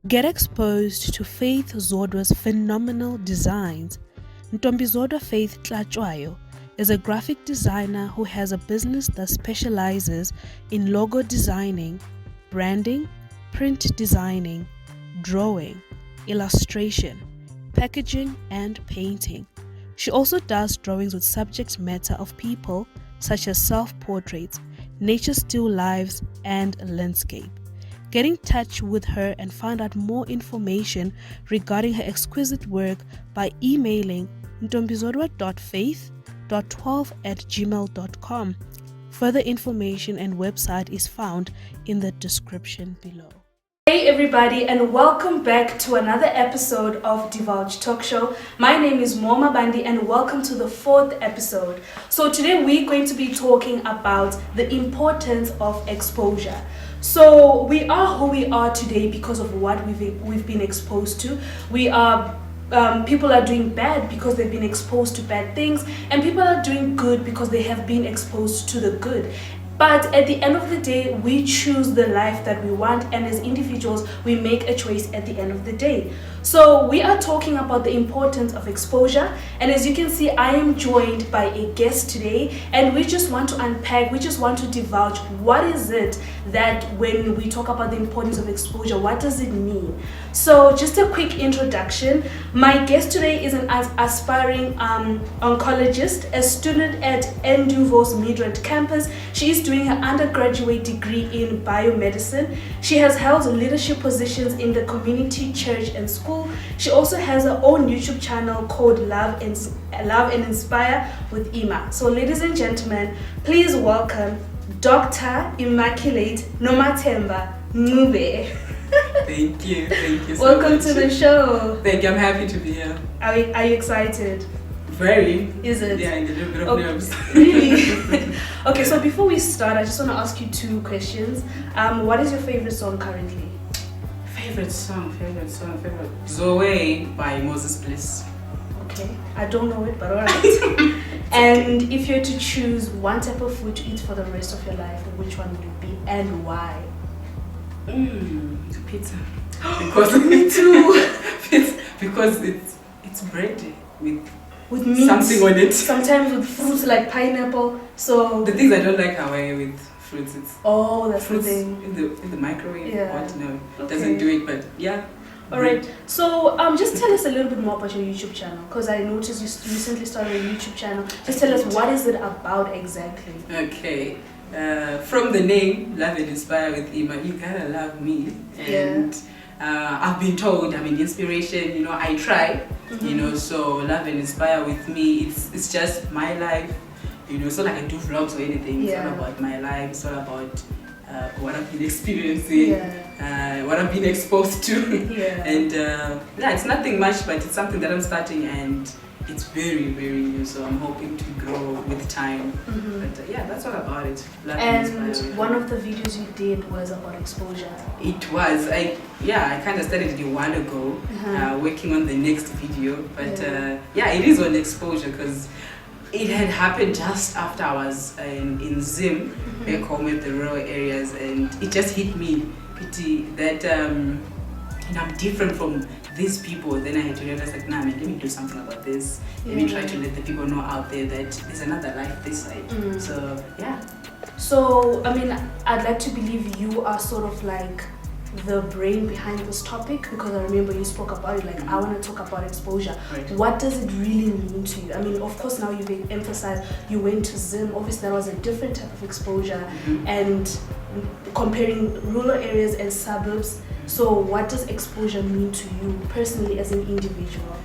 Get exposed to faithzodwa's phenomenal designs. Ntombizodwa faithzodwa is a graphic designer who has a business that specializes in logo designing, branding, print designing, drawing, illustration, packaging, and painting. She also does drawings with subject matter of people such as self-portraits, nature still lifes, and landscape. Get in touch with her and find out more information regarding her exquisite work by emailing ntombizodwa.faith.12@gmail.com. Further information and website is found in the description below. Hey everybody, and welcome back to another episode of Divulge Talk Show. My name is Moma Bandi and welcome to the 4th episode. So today we're going to be talking about the importance of exposure. So we are who we are today because of what we've been exposed to. We are people are doing bad because they've been exposed to bad things, and people are doing good because they have been exposed to the good. But at the end of the day, we choose the life that we want, and as individuals, we make a choice at the end of the day. So we are talking about the importance of exposure, and as you can see, I am joined by a guest today, and we just want to unpack, we just want to divulge what is it that when we talk about the importance of exposure, what does it mean? So just a quick introduction. My guest today is an aspiring oncologist, a student at Nduvle's Midrand campus. She is doing her undergraduate degree in biomedicine. She has held leadership positions in the community, church, and school. She also has her own YouTube channel called Love and Inspire with Ima. So ladies and gentlemen, please welcome Dr. Immaculate Nomathemba Ncube. Thank you so Welcome much. to the show. Thank you, I'm happy to be here. Are you excited? Very. Is it? Yeah, and a little bit of nerves. Really? Okay, so before we start, I just want to ask you two questions. What is your favorite song currently? Favorite song. Zoe by Moses Bliss. Okay, I don't know it, but alright. And if you had to choose one type of food to eat for the rest of your life, which one would it be and why? Pizza. Because Me too. because it's bread with meat, something on it. Sometimes with fruits like pineapple. So The things I don't like are with fruits. It's that's the fruits thing. in the microwave. Yeah. What? No, Okay. doesn't do it. But yeah. Alright, so just tell us a little bit more about your YouTube channel, because I noticed you recently started a YouTube channel. Just tell us, what is it about exactly? Okay. From the name Love and Inspire with Ima, you gotta love me. And I've been told I'm an inspiration, I try, so Love and Inspire with me, it's just my life, it's not like I do vlogs or anything. It's all about my life, it's all about what I've been experiencing, what I've been exposed to. And it's nothing much, but it's something that I'm starting, and it's very, very new, so I'm hoping to grow with time. But that's all about it. Love And Inspire. one of the videos you did was about exposure. It was. I kind of started it a while ago, working on the next video. But it is on exposure because it had happened just after I was in Zim, back home at the rural areas, and it just hit me that I'm different from these people. Then I had to realize, like, nah, man, let me do something about this. Let me try to let the people know out there that there's another life this side. So yeah. So I'd like to believe you are sort of like the brain behind this topic, because I remember you spoke about it, like, I want to talk about exposure. Right. What does it really mean to you? Of course, now you've emphasized you went to Zim. Obviously, that was a different type of exposure, and comparing rural areas and suburbs. So what does exposure mean to you personally as an individual?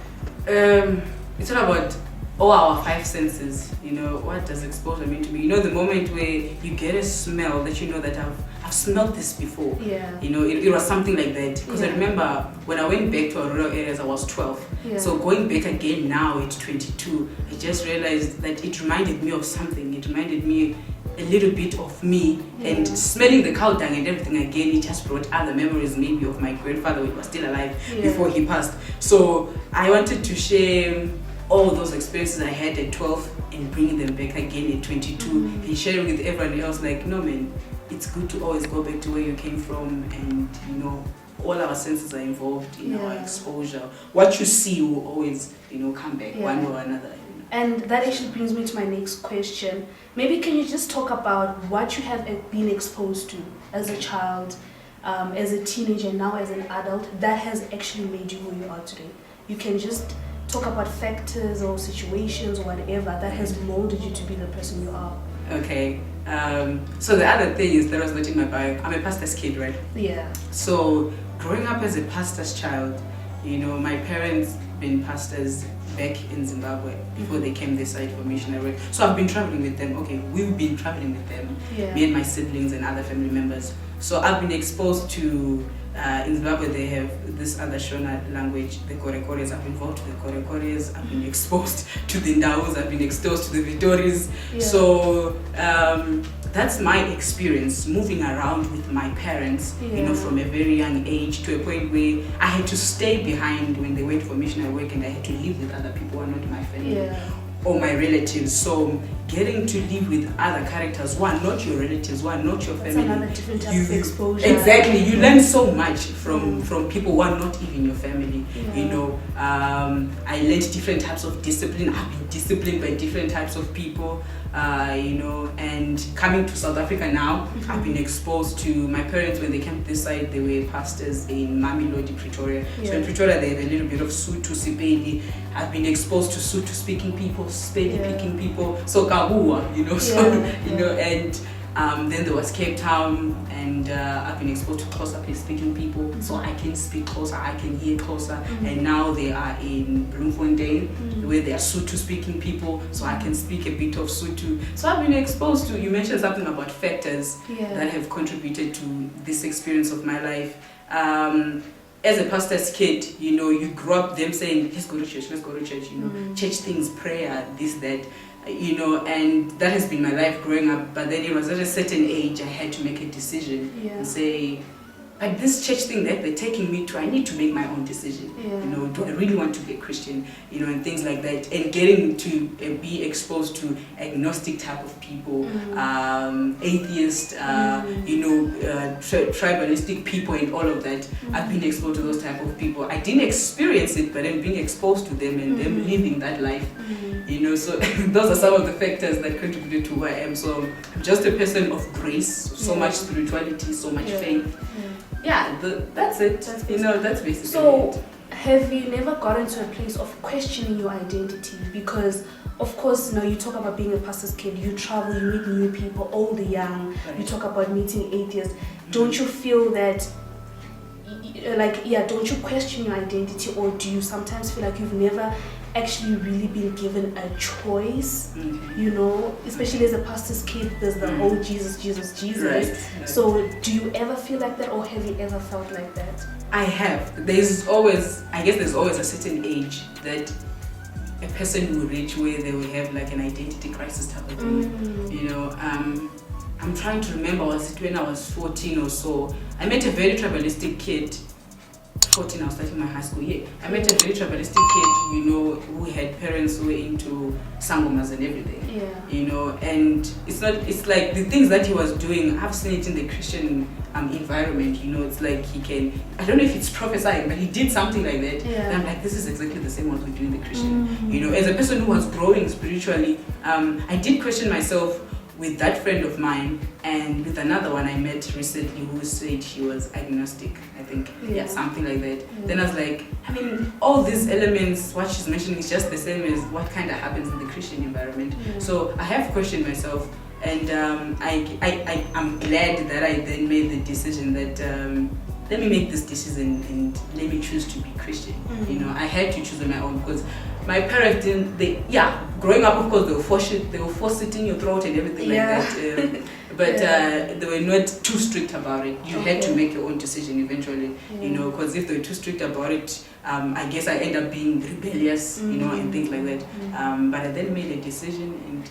It's all about all our five senses. What does exposure mean to me? The moment where you get a smell that that I've smelled this before. It was something like that, because I remember when I went back to our rural areas, I was 12. So going back again now at 22, I just realized that it reminded me of something. It reminded me a little bit of me, and smelling the cow dung and everything again, it just brought other memories, maybe of my grandfather when he was still alive before he passed. So I wanted to share all those experiences I had at 12 and bringing them back again at 22 and sharing with everyone else, like, no man, it's good to always go back to where you came from and all our senses are involved in our exposure. What you see will always, come back one way or another. And that actually brings me to my next question. Maybe can you just talk about what you have been exposed to as a child, as a teenager, now as an adult, that has actually made you who you are today? You can just talk about factors or situations or whatever that has molded you to be the person you are. Okay. So the other thing is, that was not in my bio, I'm a pastor's kid, right? Yeah. So growing up as a pastor's child, my parents been pastors back in Zimbabwe before they came this side for missionary work. So I've been traveling with them. Okay, we've been traveling with them, me and my siblings and other family members. So I've been exposed to, in Zimbabwe they have this other Shona language, the Korekores. I've been involved with the Korekores. I've been exposed to the Ndaus. I've been exposed to the Vitoris. So that's my experience moving around with my parents, from a very young age, to a point where I had to stay behind when they went for missionary work, and I had to live with other people who are not my family or my relatives. So getting to live with other characters, one, not your relatives, one, not your family. That's another different type of exposure. Exactly. You learn so much from people who are not even your family. I learned different types of discipline. I've been disciplined by different types of people. And coming to South Africa now, I've been exposed to my parents. When they came to this side, they were pastors in Mamelodi, Pretoria. So in Pretoria, they have a little bit of Sotho, Sepedi. I've been exposed to Sotho speaking people, Sepedi speaking people, so Kabua, and then there was Cape Town, and I've been exposed to Xhosa speaking people, so I can speak Xhosa, I can hear Xhosa, and now they are in Bloemfontein, where they are Sotho speaking people, so I can speak a bit of Sotho. So I've been exposed to, you mentioned something about factors that have contributed to this experience of my life. As a pastor's kid, you grew up them saying, let's go to church, church things, prayer, this, that. And that has been my life growing up. But then it was at a certain age I had to make a decision and say, like, this church thing that they're taking me to, I need to make my own decision. Do I really want to be a Christian? And things like that. And getting to be exposed to agnostic type of people, atheist, tribalistic people, and all of that. I've been exposed to those type of people. I didn't experience it, but I'm being exposed to them and them living that life. So those are some of the factors that contributed to who I am. So I'm just a person of grace, so much spirituality, so much faith. That's it. That's basically so it. Have you never gotten to a place of questioning your identity? Because of course, you talk about being a pastor's kid, you travel, you meet new people, old, young, you talk about meeting atheists. Don't you feel that, don't you question your identity, or do you sometimes feel like you've never actually really been given a choice? Especially as a pastor's kid, there's the whole Jesus. Right. So do you ever feel like that, or have you ever felt like that? I have. There's always a certain age that a person will reach where they will have like an identity crisis type of thing. I'm trying to remember, was it when I was 14 or so? I met a very tribalistic kid. 14, I was starting my high school year. I met a very tribalistic kid, who had parents who were into sangomas and everything. And it's like the things that he was doing, I've seen it in the Christian environment. It's like he can, I don't know if it's prophesying, but he did something like that. And I'm like, this is exactly the same what we do in the Christian. As a person who was growing spiritually, I did question myself with that friend of mine, and with another one I met recently who said she was agnostic, I think. Something like that. Then I was like, all these elements, what she's mentioning is just the same as what kind of happens in the Christian environment. So I have questioned myself, and I'm glad that I then made the decision that let me make this decision and let me choose to be Christian. I had to choose on my own, because my parents didn't, growing up, of course, they will force it in your throat and everything like that. But they were not too strict about it. You had to make your own decision eventually, because if they were too strict about it, I guess I end up being rebellious, and things like that. But I then made a decision, and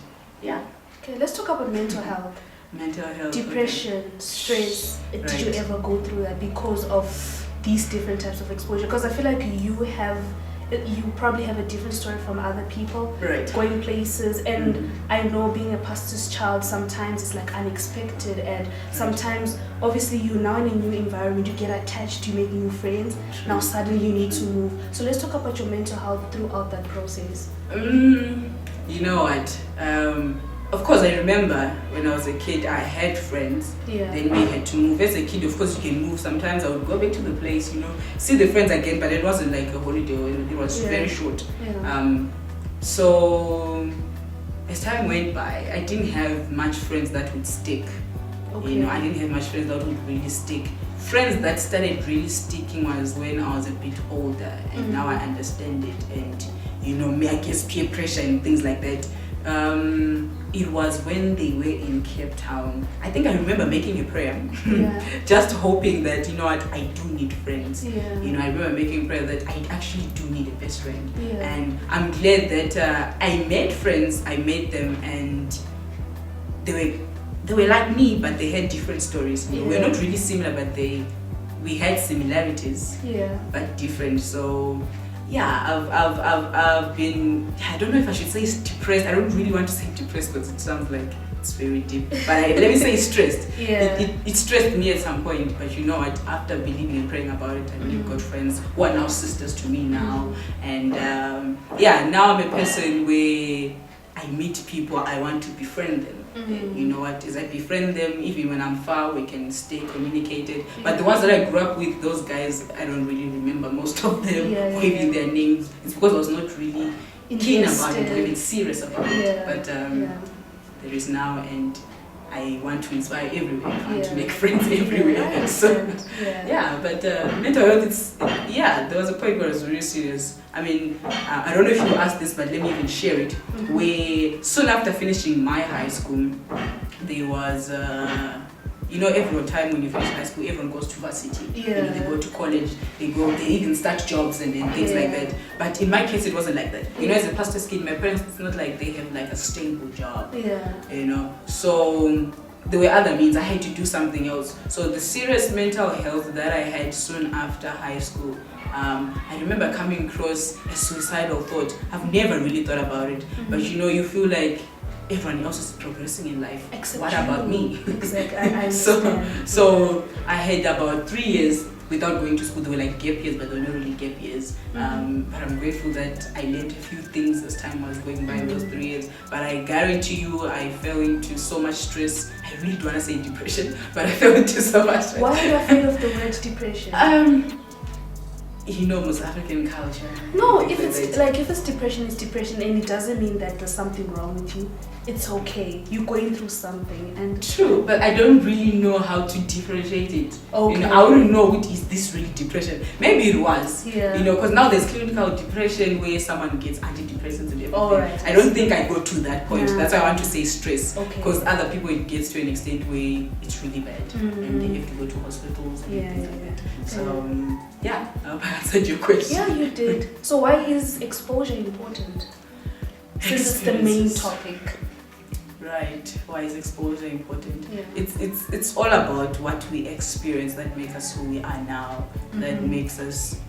Okay, let's talk about mental health. Mental health. Depression, stress. Did you ever go through that because of these different types of exposure? Because I feel like you have you probably have a different story from other people, right, going places, and I know being a pastor's child sometimes it's like unexpected, and sometimes obviously you're now in a new environment, you get attached, you make new friends. True. Now suddenly you need to move. So let's talk about your mental health throughout that process. You know what? Of course, I remember when I was a kid, I had friends. Yeah. Then we had to move. As a kid, of course, you can move. Sometimes I would go back to the place, see the friends again, but it wasn't like a holiday or anything. It was very short. Yeah. So as time went by, I didn't have much friends that would stick. Okay. I didn't have much friends that would really stick. Friends that started really sticking was when I was a bit older, and now I understand it. And me, I guess peer pressure and things like that. It was when they were in Cape Town. I think I remember making a prayer, just hoping that I do need friends. Yeah. I remember making a prayer that I actually do need a best friend, Yeah. and I'm glad that I made friends. I made them, and they were like me, but they had different stories. We're not really similar, but we had similarities, but different. So. Yeah, I've been, I don't know if I should say depressed. I don't really want to say depressed because it sounds like it's very deep. But let me say stressed. It stressed me at some point. But you know what? After believing and praying about it, I really got friends who are now sisters to me now. And now I'm a person where I meet people, I want to befriend them. You know what? As I befriend them, even when I'm far, we can stay communicated. But the ones that I grew up with, those guys, I don't really remember most of them, or even their names. It's because I was not really keen about it, or even serious about it. But there is now, and I want to inspire everywhere. I want to make friends everywhere. But mental health, there was a point where I was really serious. I mean, I don't know if you asked this, but let me even share it. Where soon after finishing my high school, there was, every time when you finish high school, everyone goes to varsity. They go to college, they even start jobs and things like that. But in my case, it wasn't like that. As a pastor's kid, my parents, it's not like they have like a stable job. So there were other means. I had to do something else. So the serious mental health that I had soon after high school, I remember coming across a suicidal thought. I've never really thought about it, but you feel like everyone else is progressing in life. Except what about me? Exactly. I understand. So I had about 3 years without going to school. They were like gap years, but they were not really gap years. But I'm grateful that I learned a few things as time was going by in those 3 years. But I guarantee you, I fell into so much stress. I really don't want to say depression, but I fell into so much stress. Why are you afraid of the word depression? Most African culture. No, if it's depression, it's depression, and it doesn't mean that there's something wrong with you. It's okay. You're going through something, and true, but I don't really know how to differentiate it. Okay. I wouldn't know is this really depression. Maybe it was. Yeah. Because now there's clinical depression where someone gets antidepressants and everything. All right. I don't think I go to that point. Yeah. That's why I want to say stress. Okay. Because other people it gets to an extent where it's really bad and they have to go to hospitals and things like that. So I hope I answered your question. Yeah, you did. So why is exposure important? Since it's the main topic. Right. Why is exposure important? Yeah. It's all about what we experience that makes us who we are now, that makes us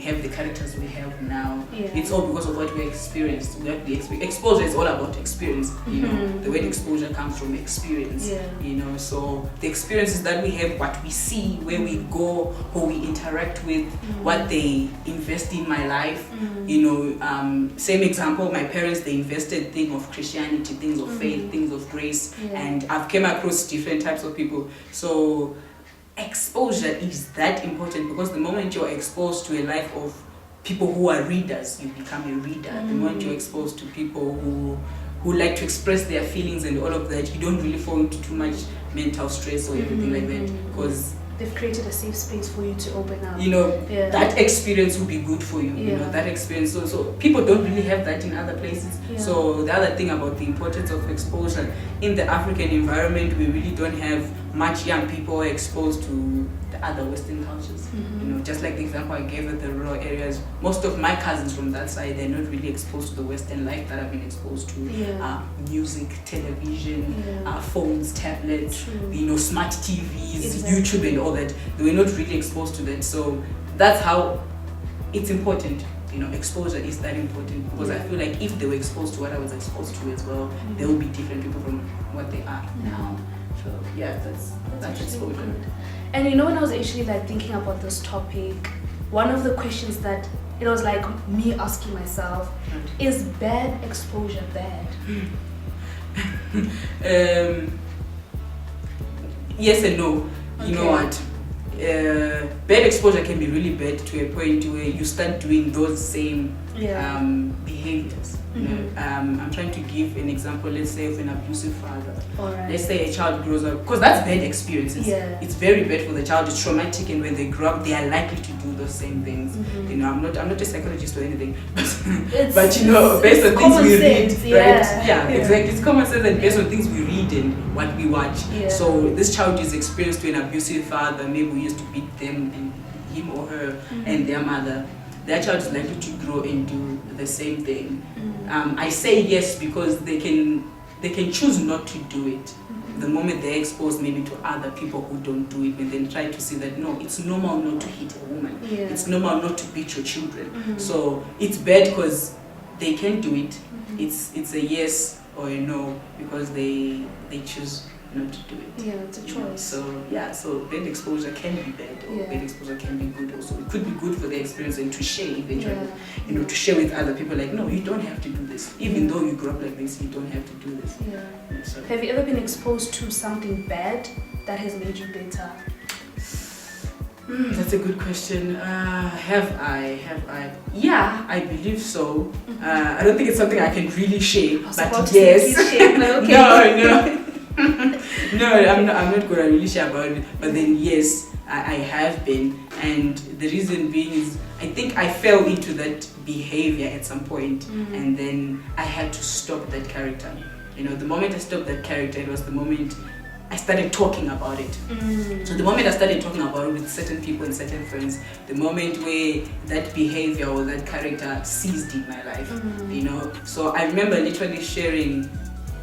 have the characters we have now. Yeah. It's all because of what we experienced. Exposure is all about experience. The word exposure comes from experience. Yeah. So the experiences that we have, what we see, where we go, who we interact with, what they invest in my life. Same example, my parents, they invested things of Christianity, things of faith, things of grace, and I've came across different types of people. So exposure is that important because the moment you're exposed to a life of people who are readers, you become a reader. The moment you're exposed to people who like to express their feelings and all of that, you don't really fall into too much mental stress or anything like that because they've created a safe space for you to open up. That experience will be good for you. That experience. So people don't really have that in other places. So the other thing about the importance of exposure in the African environment, we really don't have much young people exposed to the other Western cultures. Just like the example I gave at the rural areas, most of my cousins from that side, they're not really exposed to the Western life that I've been exposed to. Music, television, phones, tablets, smart TVs, YouTube and all that. They were not really exposed to that. So that's how it's important. exposure is that important, because I feel like if they were exposed to what I was exposed to as well, they will be different people from what they are now. So yeah, that's exposure. Good. And when I was actually like thinking about this topic, one of the questions that it was like me asking myself, is bad exposure bad? Yes and no. You know what? Bad exposure can be really bad to a point where you start doing those same behaviors. I'm trying to give an example. Let's say of an abusive father. Right. Let's say a child grows up, because that's bad experiences. It's very bad for the child. It's traumatic, and when they grow up, they are likely to do those same things. I'm not a psychologist or anything, but based on things we read, right? Yeah, exactly. It's common sense, and based on things we read and what we watch. So this child is experienced to an abusive father. Maybe we used to beat them, and him or her, and their mother. That child is likely to grow and do the same thing. I say yes because they can choose not to do it. The moment they're exposed maybe to other people who don't do it, and then try to see that no, it's normal not to hit a woman. It's normal not to beat your children. So it's bad because they can do it. It's a yes or a no because they choose not to do it. Yeah, it's a choice. So bad exposure can be bad, or bad exposure can be good also. It could be good for the experience and to share eventually, to share with other people, like, no, you don't have to do this. Even though you grew up like this, you don't have to do this. So. Have you ever been exposed to something bad that has made you better? That's a good question. Have I? Yeah, I believe so. I don't think it's something I can really share, but yes. No. No, I'm not going to really share about it, but then yes, I have been, and the reason being is I think I fell into that behavior at some point, and then I had to stop that character. The moment I stopped that character, it was the moment I started talking about it. So the moment I started talking about it with certain people and certain friends, the moment where that behavior or that character ceased in my life, So I remember literally sharing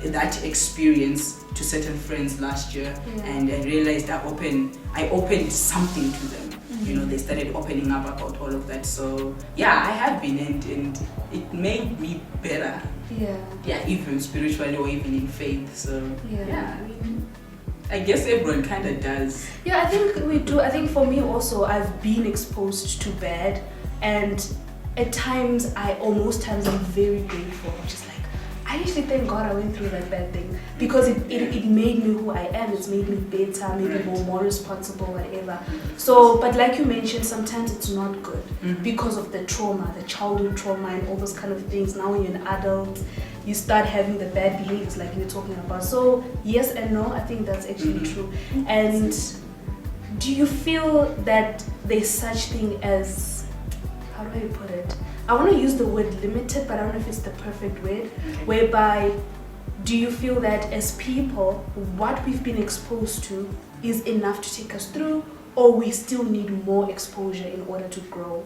that experience to certain friends last year, and I realized I opened something to them. They started opening up about all of that. So yeah, I have been, and it made me better. Yeah, even spiritually or even in faith. So yeah, I guess everyone kind of does. Yeah, I think we do. I think for me also, I've been exposed to bad, and at times I'm very grateful. Just like, I actually thank God I went through that bad thing, because it made me who I am. It's made me better, maybe more responsible, whatever. So, but like you mentioned, sometimes it's not good because of the trauma, the childhood trauma and all those kind of things. Now when you're an adult, you start having the bad behaviors like you're talking about. So yes and no, I think that's actually true. And do you feel that there's such thing as, how do I put it? I want to use the word limited, but I don't know if it's the perfect word, whereby do you feel that as people, what we've been exposed to is enough to take us through, or we still need more exposure in order to grow?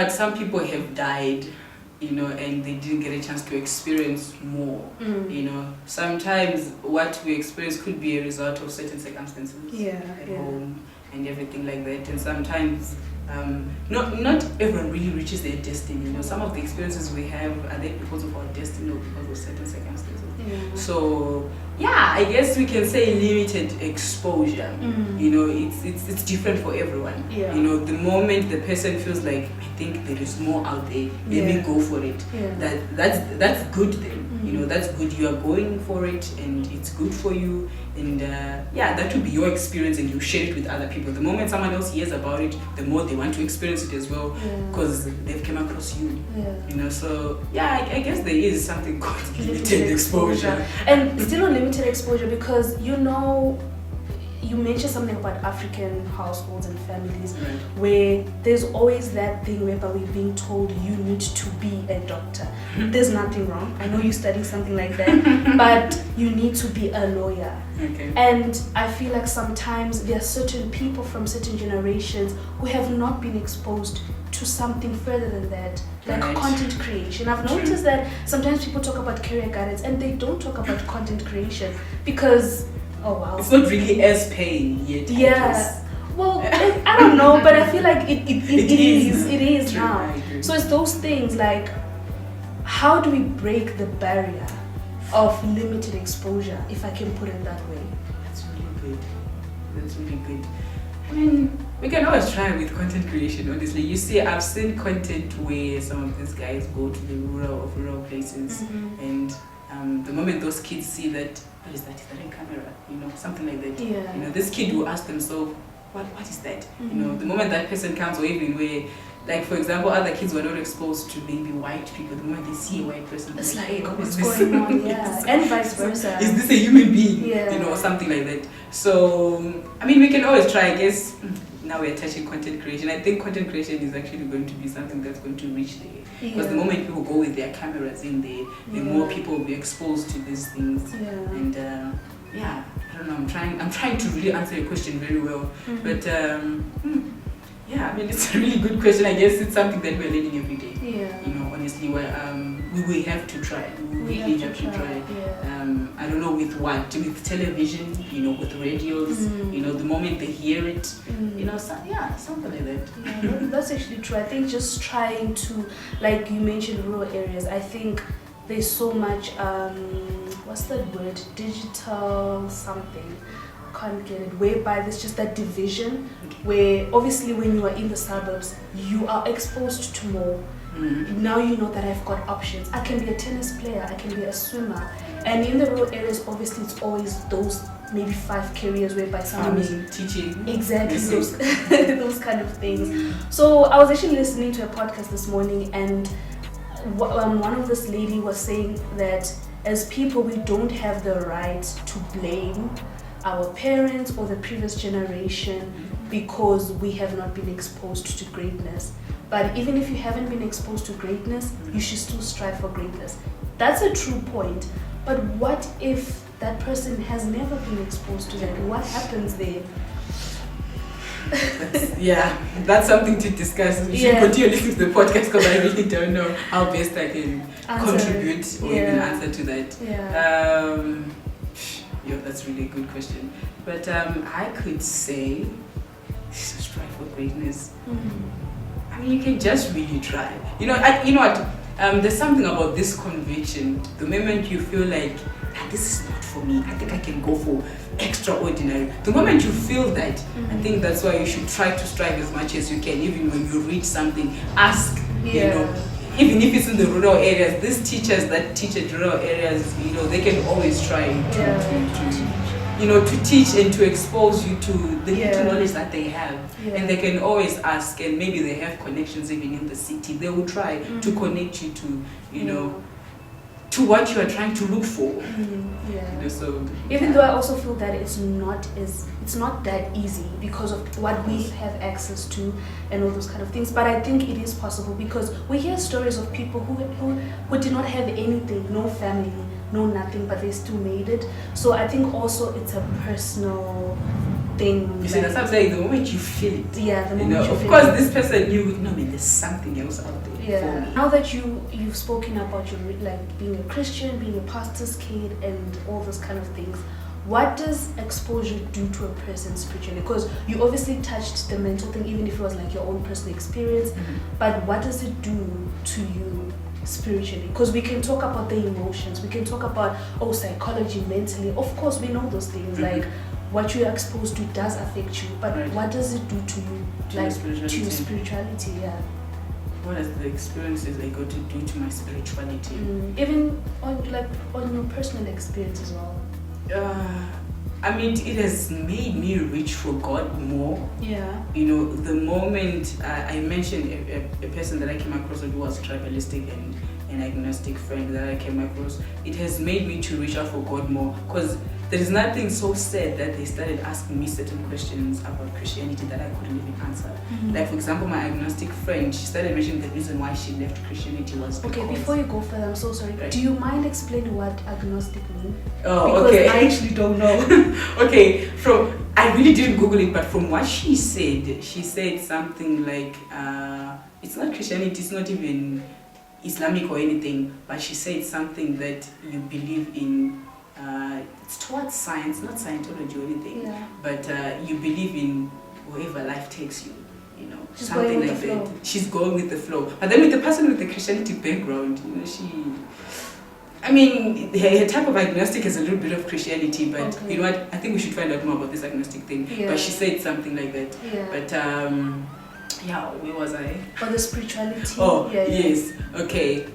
Some people have died, and they didn't get a chance to experience more. Sometimes what we experience could be a result of certain circumstances at home and everything like that, and sometimes not everyone really reaches their destiny. Some of the experiences we have, are they because of our destiny or because of certain circumstances? So yeah, I guess we can say limited exposure. It's different for everyone. The moment the person feels like, I think there is more out there, let me go for it. That's good then. That's good. You are going for it, and it's good for you. And that will be your experience, and you share it with other people. The moment someone else hears about it, the more they want to experience it as well, because they've come across you. So yeah, I guess there is something called limited exposure. And still on limited exposure, because you mentioned something about African households and families, where there's always that thing whereby we're being told you need to be a doctor. There's nothing wrong. I know you're studying something like that, but you need to be a lawyer. And I feel like sometimes there are certain people from certain generations who have not been exposed to something further than that, like content creation. I've noticed that sometimes people talk about career guidance and they don't talk about content creation because, oh wow, it's not really as paying yet. Well, I don't know, but I feel like it is True, now. So it's those things like, how do we break the barrier of limited exposure, if I can put it that way? That's really good. I mean, we can always try with content creation, honestly. You see, I've seen content where some of these guys go to the rural places, and the moment those kids see that, what is that? Is that a camera? You know, something like that. Yeah. You know, this kid will ask themselves, what is that? You know, the moment that person comes, or even where, like for example, other kids were not exposed to maybe white people. The moment they see a white person, it's like, hey, what's going on? Yeah, and vice versa. Is this a human being? Yeah. You know, or something like that. So, I mean, we can always try. I guess now we're touching content creation. I think content creation is actually going to be something that's going to reach there. Because the moment people go with their cameras in there, the more people will be exposed to these things. Yeah. And I don't know. I'm trying to really answer your question very well, but. Yeah, I mean, it's a really good question. I guess it's something that we're learning every day. Yeah. You know, honestly, we will have to try. We really have to try. Yeah. I don't know with what, with television, you know, with radios, you know, the moment they hear it, you know, something like that. Yeah, that's actually true. I think just trying to, like you mentioned, rural areas. I think there's so much, what's that word? Digital something. Can't get it, whereby there's just that division where obviously when you are in the suburbs you are exposed to more. Now you know that I've got options. I can be a tennis player, I can be a swimmer, and in the rural areas obviously it's always those maybe 5 careers whereby someone is teaching, exactly those, those kind of things. So I was actually listening to a podcast this morning, and one of this lady was saying that as people we don't have the right to blame our parents or the previous generation because we have not been exposed to greatness. But even if you haven't been exposed to greatness, you should still strive for greatness. That's a true point. But what if that person has never been exposed to that? What happens there? That's something to discuss. We should continue listening to the podcast because I really don't know how best I can contribute or even answer to that. That's really a good question. But I could say, strive for greatness. I mean, you can just really try. You know what? There's something about this conviction. The moment you feel like, this is not for me, I think I can go for extraordinary. The moment you feel that, I think that's why you should try to strive as much as you can. Even when you reach something, ask, you know, even if it's in the rural areas, these teachers that teach at rural areas, you know, they can always try to teach and to expose you to the little knowledge that they have. And they can always ask, and maybe they have connections even in the city. They will try to connect you to, you know, to what you are trying to look for. You know, so even though I also feel that it's not that easy because of what we have access to and all those kind of things, but I think it is possible because we hear stories of people who did not have anything, no family, no nothing, but they still made it. So I think also it's a personal thing. You see, that's what I'm saying. The moment you feel it, the moment you know, you of feel course, it. this person knew. No, I mean, there's something else out there for me. Now that you've spoken about your like being a Christian, being a pastor's kid, and all those kind of things, what does exposure do to a person spiritually? Because you obviously touched the mental thing, even if it was like your own personal experience. But what does it do to you spiritually? Because we can talk about the emotions, we can talk about psychology, mentally. Of course, we know those things like. What you're exposed to does affect you, but what does it do to you, to your spirituality? What are the experiences I got to do to my spirituality? Even on your personal experience as well. I mean, it has made me reach for God more. You know, the moment I mentioned a person that I came across who was tribalistic and an agnostic friend that I came across, it has made me to reach out for God more because there is nothing so sad that they started asking me certain questions about Christianity that I couldn't even answer. Like, for example, my agnostic friend, she started mentioning the reason why she left Christianity was because... Okay, before you go further, I'm so sorry. Right. Do you mind explaining what agnostic means? Oh, okay. I actually don't know. Okay, I really didn't Google it, but from what she said something like, it's not Christianity, it's not even Islamic or anything, but she said something that you believe in, it's towards science, not Scientology or anything, but you believe in wherever life takes you. You know, She's something going like with the that. flow. She's going with the flow. But then with the person with the Christianity background, you know, I mean, her type of agnostic is a little bit of Christianity, but you know what? I think we should find out more about this agnostic thing. Yeah. But she said something like that. Yeah. But yeah, where was I? Or the spirituality. Oh, yeah. yes. Okay.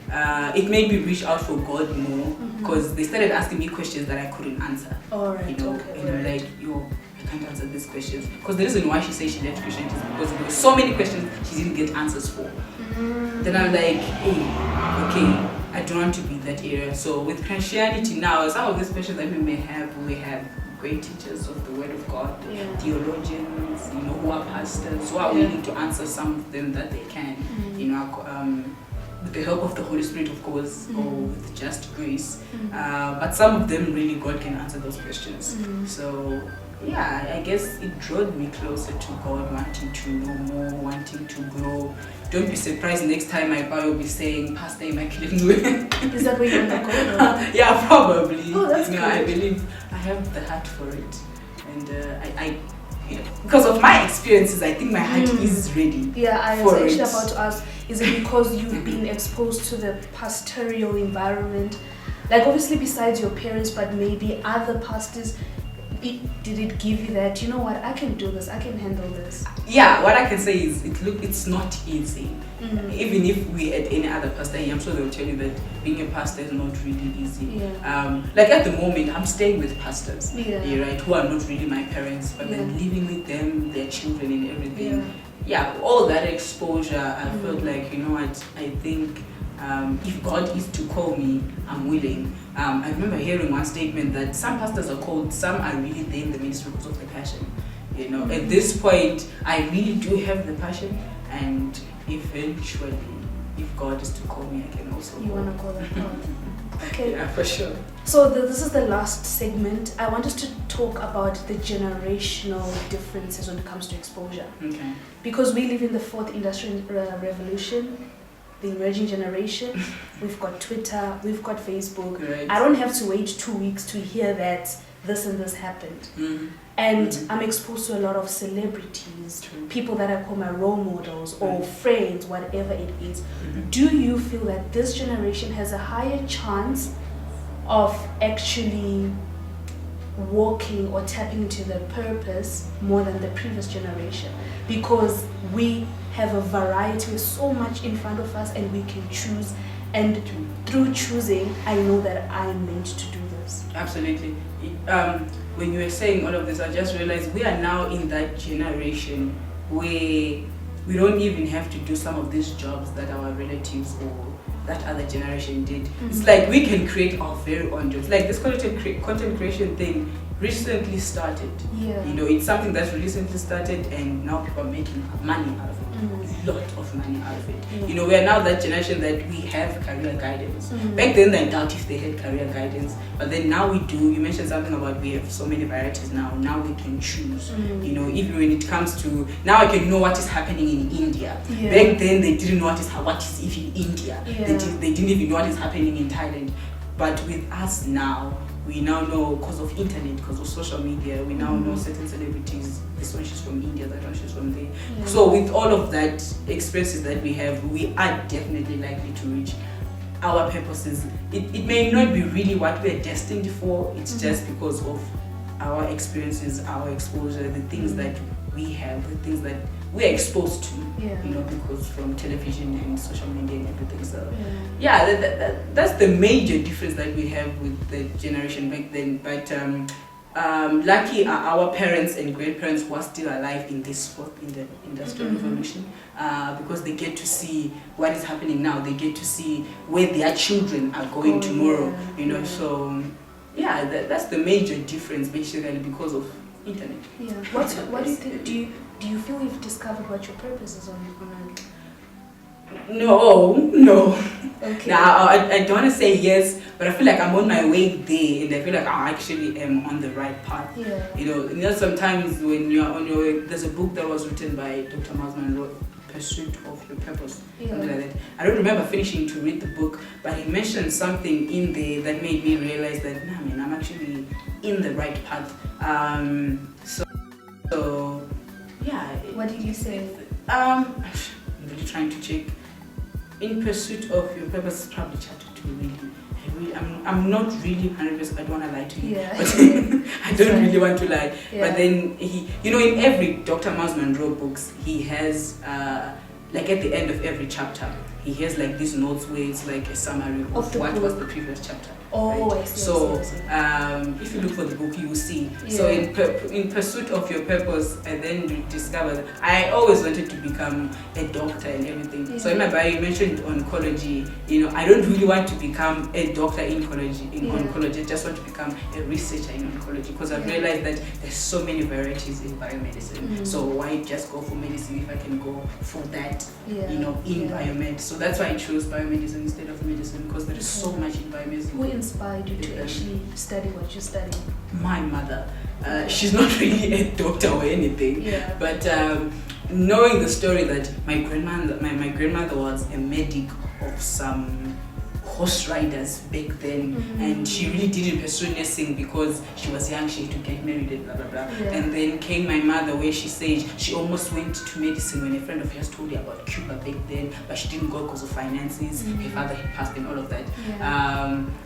It made me reach out for God more because they started asking me questions that I couldn't answer. All right. You know, Okay. and I'm like, I can't answer these questions. Because the reason why she said she left Christianity is because there were so many questions she didn't get answers for. Then I'm like, hey, okay, I don't want to be in that area. So with Christianity now, some of these questions that we have great teachers of the Word of God, theologians, you know, who are pastors, who are willing to answer some of them that they can, you know, with the help of the Holy Spirit, of course, or with just grace. But some of them really God can answer those questions. So yeah, I guess it drew me closer to God, wanting to know more, wanting to grow. Don't be surprised next time my bio will be saying, Pastor Immaculate. Is that where you're going to go? Yeah, probably. Oh, that's good. good. I believe I have the heart for it. And I because of my experiences, I think my heart is ready. Yeah, I was actually about to ask, is it because you've been exposed to the pastoral environment? Like obviously besides your parents, but maybe other pastors, did it give you that, you know what, I can do this, I can handle this? Yeah, what I can say is it's not easy. Even if we had any other pastor here, I'm sure they'll tell you that being a pastor is not really easy. Like at the moment, I'm staying with pastors, right, who are not really my parents, but then living with them, their children and everything. Yeah, all that exposure, I felt like, you know what, I think if God is to call me, I'm willing. I remember hearing one statement that some pastors are called, some are really there in the ministry because of the passion. You know, at this point, I really do have the passion, and eventually, if God is to call me, I can also. You want to call that God? Okay. Yeah, for sure. So this is the last segment. I want us to talk about the generational differences when it comes to exposure. Okay. Because we live in the fourth industrial revolution. The emerging generation, we've got Twitter, we've got Facebook. Right. I don't have to wait 2 weeks to hear that this and this happened. And I'm exposed to a lot of celebrities, people that I call my role models or friends, whatever it is. Do you feel that this generation has a higher chance of actually walking or tapping into their purpose more than the previous generation? Because we have a variety, with so much in front of us, and we can choose, and through choosing I know that I'm meant to do this. Absolutely. When you were saying all of this, I just realized we are now in that generation where we don't even have to do some of these jobs that our relatives or that other generation did. It's like we can create our very own jobs. Like this content creation thing recently started. You know, it's something that's recently started, and now people are making money out of it. A lot of money out of it. You know, we are now that generation that we have career guidance. Back then, I doubt if they had career guidance, but then now we do. You mentioned something about we have so many varieties now. Now we can choose. You know, even when it comes to now, I can know what is happening in India. Back then, they didn't know what is even India. They didn't even know what is happening in Thailand. But with us now, we now know, because of internet, because of social media, we now know certain celebrities. This one she's from India, that one she's from there. So with all of that experiences that we have, we are definitely likely to reach our purposes. It may not be really what we're destined for. It's just because of our experiences, our exposure, the things that we have, the things that we're exposed to, you know, because from television and social media and everything. So that's the major difference that we have with the generation back then. But lucky are our parents and grandparents who are still alive in this fourth in the industrial revolution, because they get to see what is happening now. They get to see where their children are going tomorrow, you know. So that's the major difference, basically, because of internet. What do you think? Do you feel you've discovered what your purpose is on earth? No. Okay. Now, I don't want to say yes, but I feel like I'm on my way there, and I feel like I actually am on the right path. You know, sometimes when you're on your way, there's a book that was written by Dr. Masman, Pursuit of Your Purpose, something like that. I don't remember finishing to read the book, but he mentioned something in there that made me realize that, nah, man, I'm actually in the right path. So Yeah. What did you say? I'm really trying to check. In pursuit of your purpose, probably chapter 2. Really, I'm not really 100%. I don't want to lie to you, but I don't really want to lie. Yeah. But then in every Dr. Miles Monroe books, he has like at the end of every chapter, he has like these notes where it's like a summary of what was the previous chapter. Oh, right? I see. So I see. if you look for the book, you will see. Yeah. So in pursuit of your purpose, and then you discover that I always wanted to become a doctor and everything. Yeah. So in my bio, you mentioned oncology. I don't really want to become a doctor in oncology. I just want to become a researcher in oncology because I've realized that there's so many varieties in biomedicine. So why just go for medicine if I can go for that? In biomed. So that's why I chose biomedicine instead of medicine because there is so much in biomedicine. Who inspired you to actually study what you study? My mother. She's not really a doctor or anything, but knowing the story that my grandmother was a medic of some horse riders back then, and she really didn't pursue nursing because she was young, she had to get married and blah blah blah. And then came my mother, where she said she almost went to medicine when a friend of hers told her about Cuba back then, but she didn't go because of finances. Her father had passed and all of that.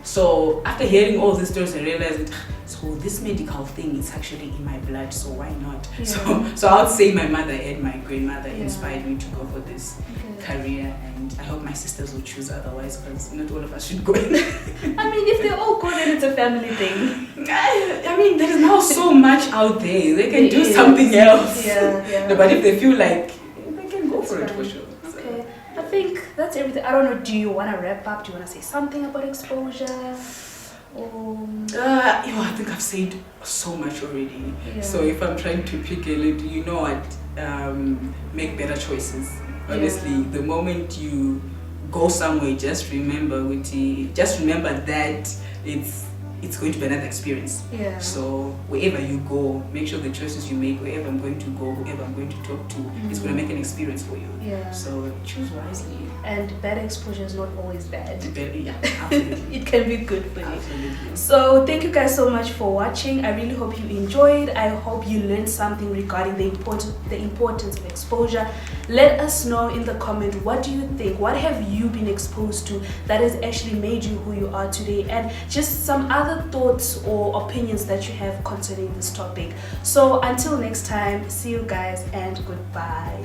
So after hearing all these stories, I realized that so this medical thing is actually in my blood, so why not? So I would say my mother and my grandmother inspired me to go for this career, and I hope my sisters will choose otherwise because not all of us should go in. I mean, if they're all good, then it's a family thing. I mean, there is now so much out there. They can do something else. No, but if they feel like they can go for it for sure. Okay, I think that's everything. I don't know. Do you want to wrap up? Do you want to say something about exposure? I think I've said so much already. So if I'm trying to pick a little, you know what? Make better choices. Honestly, the moment you go somewhere, just remember that it's going to be another experience. So wherever you go, make sure the choices you make, wherever I'm going to go, whoever I'm going to talk to, it's going to make an experience for you. So choose wisely. And bad exposure is not always bad. Absolutely. It can be good for you. Absolutely. So thank you guys so much for watching. I really hope you enjoyed. I hope you learned something regarding the importance of exposure. Let us know in the comment, what do you think? What have you been exposed to that has actually made you who you are today? And just some other thoughts or opinions that you have concerning this topic. So until next time, see you guys and goodbye.